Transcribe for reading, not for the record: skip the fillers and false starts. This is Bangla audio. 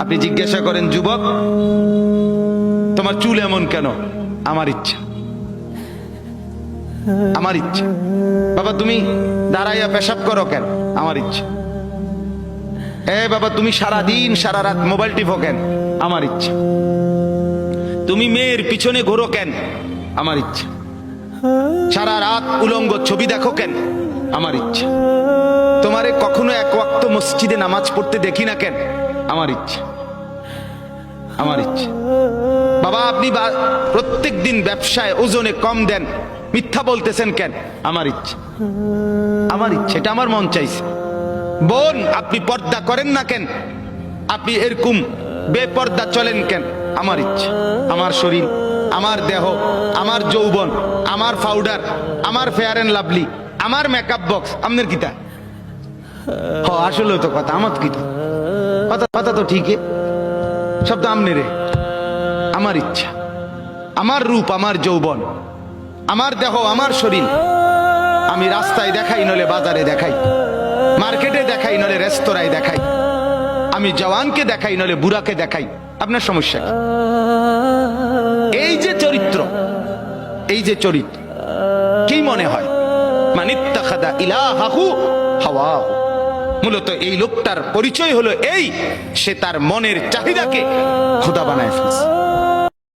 আপনি জিজ্ঞাসা করেন, যুবক তোমার চুল এমন কেন? আমার ইচ্ছা, আমার ইচ্ছা। বাবা তুমি দাঁড়াইয়া পেশাব করো কেন? আমার ইচ্ছা। বাবা তুমি সারা দিন সারা রাত মোবাইল টিপো কেন? আমার ইচ্ছা। তুমি মেয়ের পিছনে ঘোরো কেন? আমার ইচ্ছা। সারা রাত উলঙ্গ ছবি দেখো কেন? আমার ইচ্ছা। তোমারে কখনো এক ওয়াক্ত মসজিদে নামাজ পড়তে দেখি না কেন? আমার ইচ্ছা, আমার ইচ্ছা। বাবা আপনি প্রত্যেক দিন ব্যবসায় ওজনে কম দেন, মিথ্যা বলতেছেন কেন? আমার ইচ্ছা, আমার ইচ্ছা, এটা আমার মন চাইছে। বোন আপনি পর্দা করেন না কেন? আপনি এরকম বেপর্দা চলেন কেন? আমার ইচ্ছা। আমার শরীর, আমার দেহ, আমার যৌবন, আমার পাউডার, আমার ফেয়ার এন্ড লাভলি, আমার মেকআপ বক্স, আপনার কিতা? আসলে তো কথা আমার কিতা, কথা কথা তো ঠিকই, সব তো আমনে রে। আমার ইচ্ছা, আমার রূপ, আমার যৌবন, আমার দেহ, আমার শরীর, আমি রাস্তায় দেখাই নলে বাজারে দেখাই, মার্কেটে দেখাই নলে রেস্তোরাঁয় দেখাই, আমি জওয়ানকে দেখাই নলে বুড়াকে দেখাই, আপনার সমস্যা কি? এই যে চরিত্র, এই যে চরিত্র, কি মনে হয়? মানিত্তাখাদা ইলাহাহু হাওয়াহু। মূলত এই লোকটার পরিচয় হলো এই, সে তার মনের চাহিদাকে খোদা বানায় ফেলছে।